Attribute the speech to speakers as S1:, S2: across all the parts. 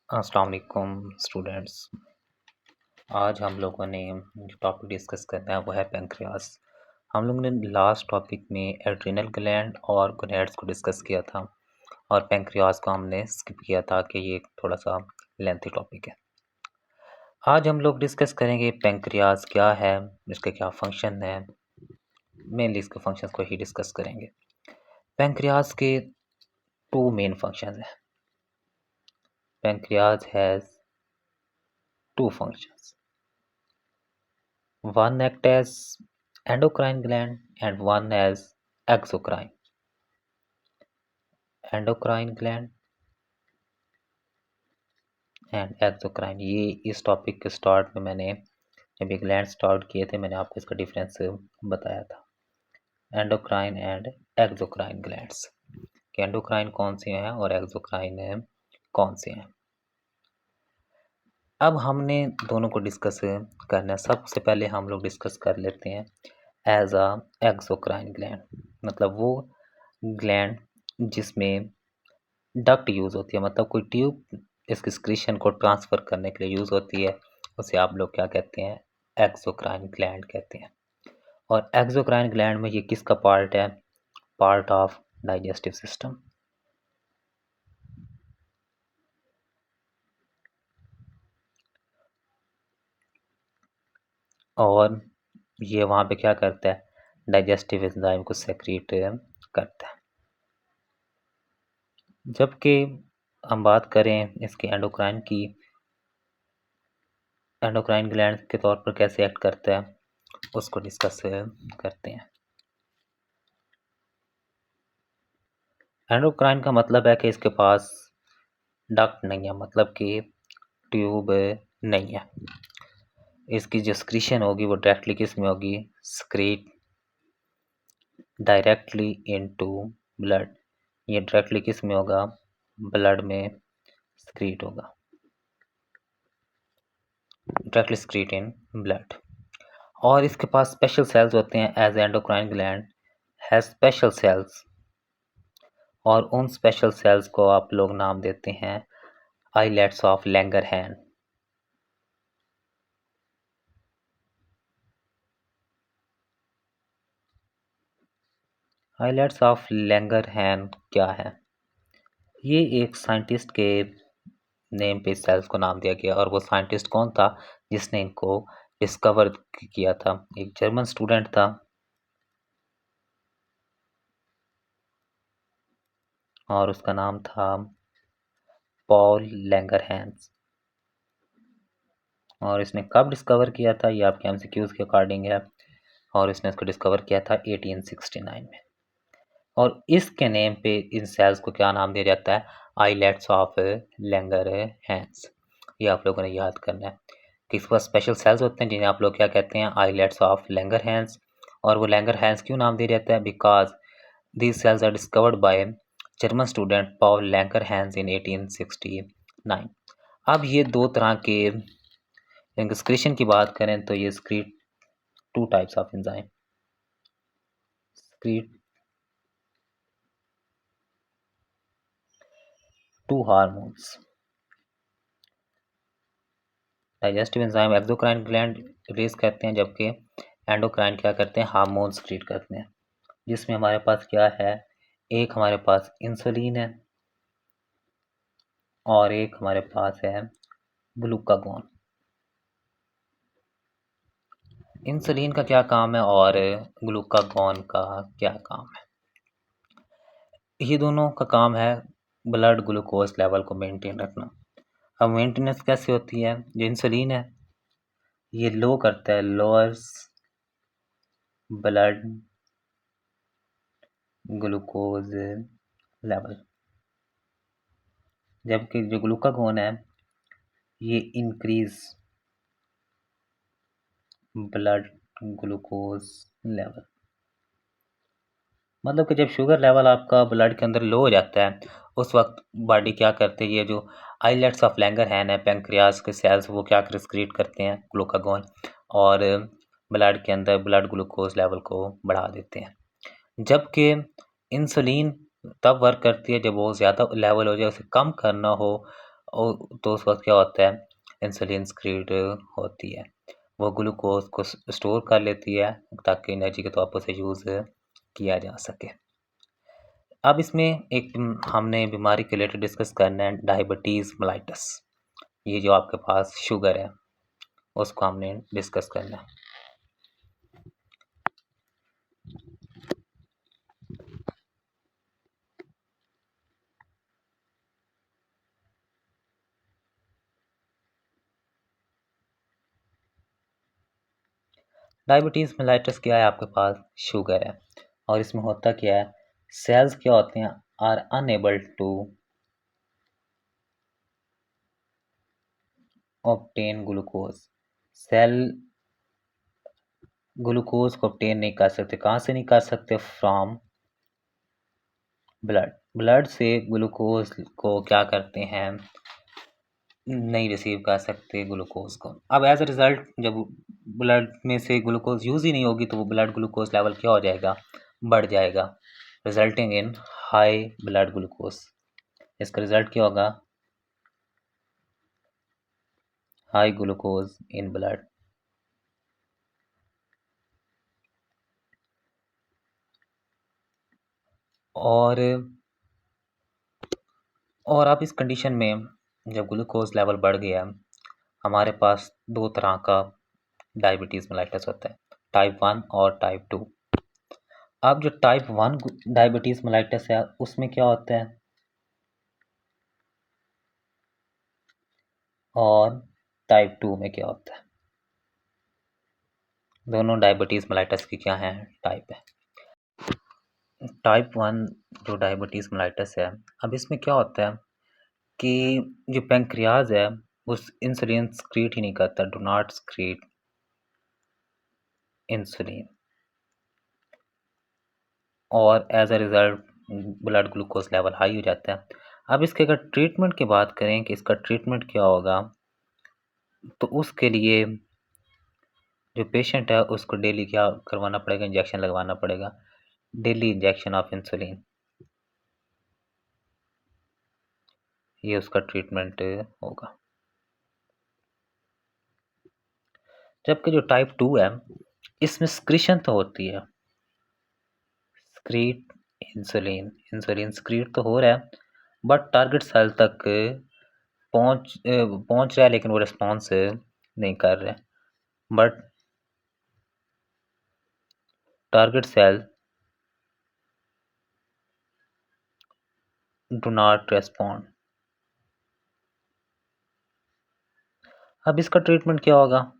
S1: अस्सलाम वालेकुम स्टूडेंट्स। आज हम लोगों ने जो टॉपिक डिस्कस करना है वो है पैंक्रियास। हम लोगों ने लास्ट टॉपिक में एड्रिनल ग्लैंड और गोनैड्स को डिस्कस किया था और पैंक्रियास को हमने स्किप किया था कि ये थोड़ा सा लेंथी टॉपिक है। आज हम लोग डिस्कस करेंगे पैंक्रियास क्या है, इसके क्या फंक्शन है, मेनली इसके फंक्शंस को ही डिस्कस करेंगे। पैंक्रियास के टू मेन फंक्शंस हैं। Pancreas has two functions, one act as endocrine gland and one as exocrine. Endocrine gland and exocrine, ये इस टॉपिक के स्टार्ट में मैंने जब ये ग्लैंड स्टार्ट किए थे मैंने आपको इसका डिफरेंस बताया था, एंडोक्राइन एंड एक्सोक्राइन ग्लैंड्स, कि एंडोक्राइन कौन से हैं और एक्सोक्राइन कौन से हैं। अब हमने दोनों को डिस्कस करना है। सबसे पहले हम लोग डिस्कस कर लेते हैं एज अ एक्सोक्राइन ग्लैंड, मतलब वो ग्लैंड जिसमें डक्ट यूज़ होती है, मतलब कोई ट्यूब इसकी सिक्रीशन को ट्रांसफ़र करने के लिए यूज़ होती है, उसे आप लोग क्या कहते हैं, एक्सोक्राइन ग्लैंड कहते हैं। और एक्सोक्राइन ग्लैंड में ये किसका पार्ट है, पार्ट ऑफ डाइजेस्टिव सिस्टम। और ये वहाँ पे क्या करता है, डाइजेस्टिव एंजाइम को सेक्रीट करता है। जबकि हम बात करें इसके एंडोक्राइन की, एंडोक्राइन ग्लैंड के तौर पर कैसे एक्ट करता है उसको डिस्कस करते हैं। एंडोक्राइन का मतलब है कि इसके पास डक्ट नहीं है, मतलब कि ट्यूब नहीं है। इसकी जो सिक्रीशन होगी वो डायरेक्टली किस में होगी, सिक्रीट डायरेक्टली इनटू ब्लड। ये डायरेक्टली किस में होगा, ब्लड में सिक्रीट होगा, डायरेक्टली सिक्रीट इन ब्लड। और इसके पास स्पेशल सेल्स होते हैं, as endocrine gland has special cells, और उन स्पेशल सेल्स को आप लोग नाम देते हैं islets of Langerhans. Islets of Langerhans क्या है, ये एक साइंटिस्ट के नेम पे सेल्स को नाम दिया गया, और वो साइंटिस्ट कौन था जिसने इनको डिस्कवर किया था, एक जर्मन स्टूडेंट था, और उसका नाम था पॉल लैंगरहैंस। और इसने कब डिस्कवर किया था, ये आपके एमसीक्यूज के अकॉर्डिंग है, और इसने इसको डिस्कवर किया था 1869 में। और इसके नेम पे इन सेल्स को क्या नाम दिया जाता है, आइलेट्स ऑफ लैंगरहैंस। ये आप लोगों ने याद करना है कि इसके पास स्पेशल सेल्स होते हैं जिन्हें आप लोग क्या कहते हैं, आइलेट्स ऑफ लैंगरहैंस। और वो लैंगरहैंस क्यों नाम दिया जाता है, because these cells are discovered by German student Paul Langerhans in 1869। अब ये दो तरह के एक्सक्रीशन की बात करें तो ये स्क्रीट two types of enzyme, स्क्रीट to hormones. Digestive enzyme exocrine gland release करते हैं, जबकि एंडोक्राइन क्या करते हैं, हार्मोन सिक्रीट करते हैं, जिसमें हमारे पास क्या है, एक हमारे पास इंसुलिन है और एक हमारे पास है ग्लूकागोन। इंसुलिन का क्या काम है और ग्लूकागोन का क्या काम है, ये दोनों का काम है ब्लड ग्लूकोज लेवल को मेंटेन रखना। अब मेंटेनेंस कैसे होती है, जो इंसुलिन है ये लो करता है, लोअर्स ब्लड ग्लूकोज लेवल, जबकि जो ग्लूकागोन है ये इंक्रीज ब्लड ग्लूकोज लेवल। मतलब कि जब शुगर लेवल आपका ब्लड के अंदर लो हो जाता है उस वक्त बॉडी क्या करती है, ये जो आइलेट्स ऑफ लैंगरहैंस है, पैंक्रियास के सेल्स, वो क्या सिक्रीट करते हैं ग्लूकागोन, और ब्लड के अंदर ब्लड ग्लूकोज लेवल को बढ़ा देते हैं। जबकि इंसुलिन तब वर्क करती है जब वो ज़्यादा लेवल हो जाए, उसे कम करना हो, और तो उस वक़्त क्या होता है, इंसुलिन सिक्रीट होती है। वो ग्लूकोज़ को स्टोर कर लेती है ताकि एनर्जी के तौर पर उसे यूज़ किया जा सके। अब इसमें एक हमने बीमारी के रिलेटेड डिस्कस करना है, डायबिटीज़ मेलाइटस। ये जो आपके पास शुगर है, उसको हमने डिस्कस करना है। डायबिटीज़ मेलाइटस क्या है, आपके पास शुगर है और इसमें होता क्या है, सेल्स क्या होते हैं, are unable to obtain glucose. Cell glucose को ऑब्टेन नहीं कर सकते। कहाँ से नहीं कर सकते? From blood. ब्लड से ग्लूकोज को क्या करते हैं, नहीं रिसीव कर सकते ग्लूकोज को। अब एज अ रिजल्ट जब ब्लड में से ग्लूकोज यूज़ ही नहीं होगी तो वो ब्लड ग्लूकोज लेवल क्या हो जाएगा, बढ़ जाएगा, resulting in high blood glucose. इसका रिजल्ट क्या होगा, हाई ग्लूकोज इन ब्लड। और अब इस कंडीशन में जब ग्लूकोज लेवल बढ़ गया, हमारे पास दो तरह का डायबिटीज़ मेलाइटस होता है, टाइप 1 और टाइप 2। अब जो टाइप 1 डायबिटीज़ मेलाइटस है उसमें क्या होता है, और टाइप 2 में क्या होता है, दोनों डायबिटीज़ मेलाइटस की क्या है, टाइप है। टाइप 1 जो डायबिटीज़ मेलाइटस है, अब इसमें क्या होता है कि जो पैंक्रियाज है उस इंसुलिन सक्रीट ही नहीं करता, डू नॉट सक्रीट इंसुलिन, और as a result blood glucose level high हो जाता है। अब इसके अगर ट्रीटमेंट की बात करें कि इसका ट्रीटमेंट क्या होगा, तो उसके लिए जो पेशेंट है उसको डेली क्या करवाना पड़ेगा, इंजेक्शन लगवाना पड़ेगा, डेली इंजेक्शन ऑफ इंसुलिन, ये उसका ट्रीटमेंट होगा। जबकि जो टाइप 2 है इसमें स्क्रीशन तो होती है, स्क्रीट इंसुलिन, इंसुलिन स्क्रीट तो हो रहा है बट टारगेट सेल तक पहुंच रहा है लेकिन वो रिस्पॉन्स नहीं कर रहे, but target cell do not respond. अब इसका ट्रीटमेंट क्या होगा,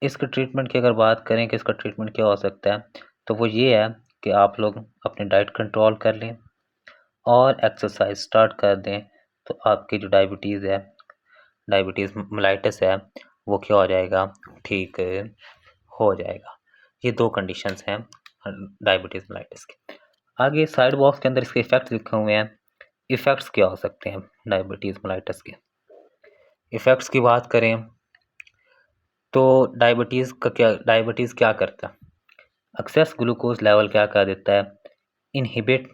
S1: इसके ट्रीटमेंट की अगर बात करें कि इसका ट्रीटमेंट क्या हो सकता है, तो वो ये है कि आप लोग अपनी डाइट कंट्रोल कर लें और एक्सरसाइज स्टार्ट कर दें, तो आपकी जो डायबिटीज़ है, डायबिटीज़ मेलाइटस है, वो क्या हो जाएगा, ठीक हो जाएगा। ये दो कंडीशंस हैं डायबिटीज़ मेलाइटस के। आगे साइड बॉक्स के अंदर इसके इफ़ेक्ट्स लिखे हुए हैं। इफ़ेक्ट्स क्या हो सकते हैं डायबिटीज़ मेलाइटस के, इफ़ेक्ट्स की बात करें तो डायबिटीज़ क्या करता है, एक्सेस ग्लूकोज लेवल क्या कर देता है, इनहिबिट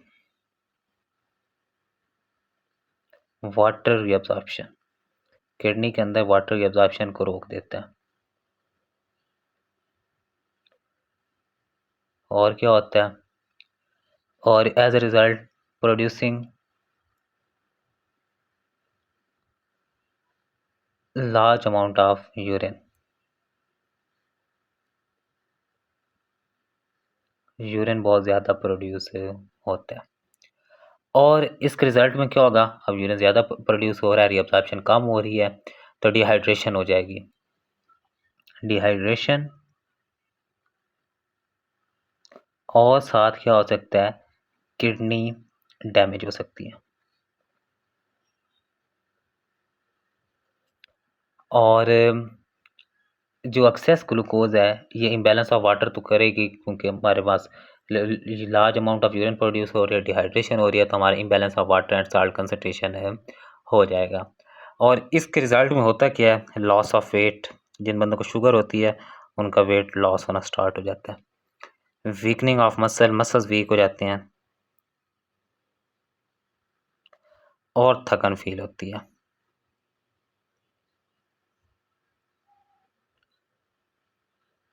S1: वाटर एब्जॉर्प्शन, किडनी के अंदर वाटर एब्जॉर्प्शन को रोक देता है। और क्या होता है, और as a result producing large amount of urine, urine बहुत ज़्यादा प्रोड्यूस होता है। और इसके रिजल्ट में क्या होगा, अब यूरिन ज़्यादा प्रोड्यूस हो रहा है, रीअब्जॉर्प्शन कम हो रही है, तो डिहाइड्रेशन हो जाएगी, डिहाइड्रेशन, और साथ क्या हो सकता है, किडनी डैमेज हो सकती है। और जो एक्सेस ग्लूकोज है ये इम्बैलेंस ऑफ वाटर तो करेगी, क्योंकि हमारे पास large amount of urine produce हो रही है, डिहाइड्रेशन हो रही है, तो हमारा imbalance of water and salt concentration है हो जाएगा। और इसके रिजल्ट में होता क्या है, लॉस ऑफ वेट, जिन बंदों को शुगर होती है उनका वेट लॉस होना स्टार्ट हो जाता है, वीकनिंग ऑफ मसल्स वीक हो जाते हैं, और थकन फील होती है।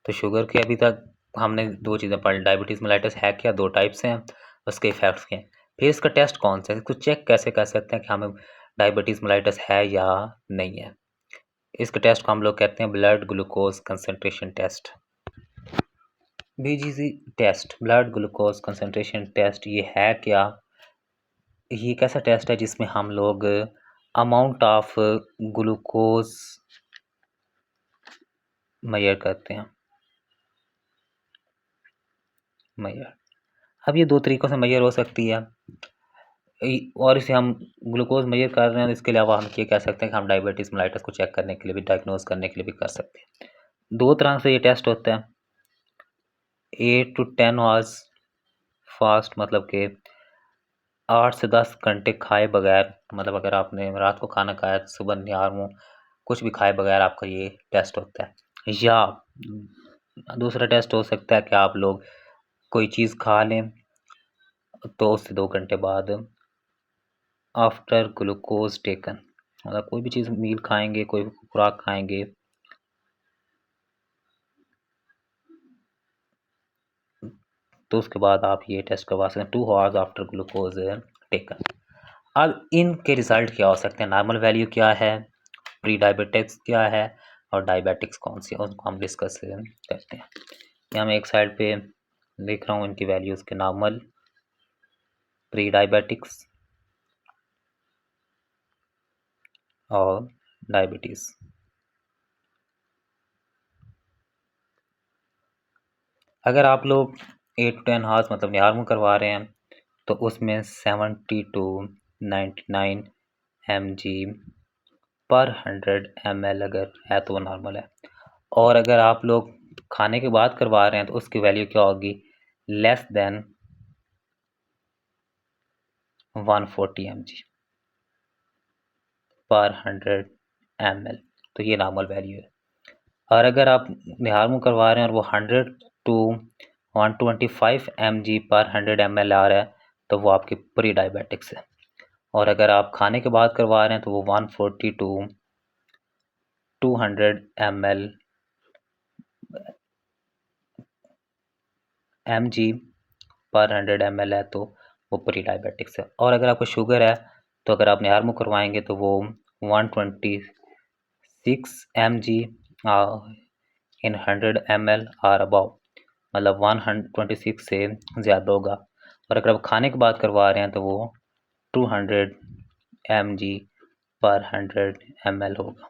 S1: तो शुगर के अभी तक हमने दो चीज़ें पढ़ ली, डायबिटीज़ मेलाइटस है क्या, दो टाइप से हैं, उसके इफेक्ट्स क्या हैं। फिर इसका टेस्ट कौन सा है, इसको चेक कैसे कर सकते हैं कि हमें डायबिटीज़ मेलाइटस है या नहीं है। इसके टेस्ट को हम लोग कहते हैं blood glucose concentration test, BGC test, blood glucose concentration test. ये है क्या, ये एक ऐसा टेस्ट है जिसमें हम लोग अमाउंट ऑफ ग्लूकोज मेजर करते हैं। मेजर, अब ये दो तरीक़ों से मेजर हो सकती है, और इसे हम ग्लूकोज मेजर कर रहे हैं, इसके अलावा हम ये कह सकते हैं कि हम डायबिटीज़ मेलाइटस को चेक करने के लिए भी, डायग्नोज करने के लिए भी कर सकते हैं। दो तरह से ये टेस्ट होता है, 8 to 10 आवर्स फास्ट, मतलब कि 8 से 10 घंटे खाए बगैर, मतलब अगर आपने रात को खाना खाया तो सुबह निहार मुँह कुछ भी खाए बगैर आपका ये टेस्ट होता है। या दूसरा टेस्ट हो सकता है कि आप लोग कोई चीज़ खा लें तो उससे 2 घंटे बाद आफ्टर ग्लूकोज टेकन, मतलब कोई भी चीज़ मील खाएंगे, कोई खुराक खाएंगे तो उसके बाद आप ये टेस्ट करवा सकते हैं 2 आवर्स आफ्टर ग्लूकोज टेकन। अब इनके रिजल्ट क्या हो सकते हैं, नॉर्मल वैल्यू क्या है, प्री डायबिटिक्स क्या है, और डायबिटिक्स कौन सी है, उनको हम डिस्कस करते हैं। यहाँ मैं एक साइड पे लिख रहा हूँ इनकी वैल्यूज़ के, नॉर्मल, प्री डायबिटिक्स और डायबिटीज़। अगर आप लोग 8 to 10 आवर्स मतलब निहार मुँह करवा रहे हैं तो उसमें 70 to 99 mg पर 100 ml अगर है तो वो नॉर्मल है, और अगर आप लोग खाने के बाद करवा रहे हैं तो उसकी वैल्यू क्या होगी, लेस देन 140 mg पर 100 ml, तो ये नॉर्मल वैल्यू है। और अगर आप निहार मुँह करवा रहे हैं और वो 100 to 125 mg पर 100 ml आ रहा है तो वो आपकी प्री डायबिटिक्स है। और अगर आप खाने के बाद करवा रहे हैं तो वो 140 to 200 mg पर 100 ml है तो वो प्री डायबिटिक्स है। और अगर आपको शुगर है तो अगर आप निहार मुँह करवाएंगे तो वो 126 mg in 100 ml or above, मतलब 126 से ज़्यादा होगा। और अगर आप खाने के बाद करवा रहे हैं तो वो 200 mg पर 100 ml होगा।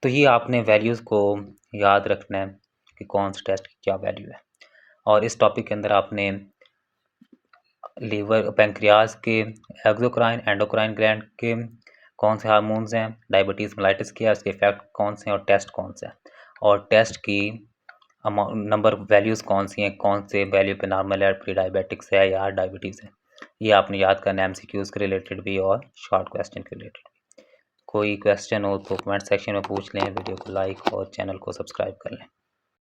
S1: तो ये आपने वैल्यूज़ को याद रखना है कि कौन से टेस्ट की क्या वैल्यू है। और इस टॉपिक के अंदर आपने लीवर, पैंक्रियाज के, एक्सोक्राइन, एंडोक्राइन ग्लैंड के कौन से हार्मोन्स हैं, डायबिटीज़ मेलाइटिस क्या है, उसके इफेक्ट कौन से हैं, और टेस्ट कौन से हैं, और टेस्ट की नंबर वैल्यूज़ कौन सी हैं, कौन से वैल्यू पे नॉर्मल है, प्री डायबिटिक्स है या डायबिटीज़ है, ये आपने याद करना है, MCQs के रिलेटेड भी और शॉर्ट क्वेश्चन के रिलेटेड। कोई क्वेश्चन हो तो कमेंट सेक्शन में पूछ लें, वीडियो को लाइक और चैनल को सब्सक्राइब कर लें।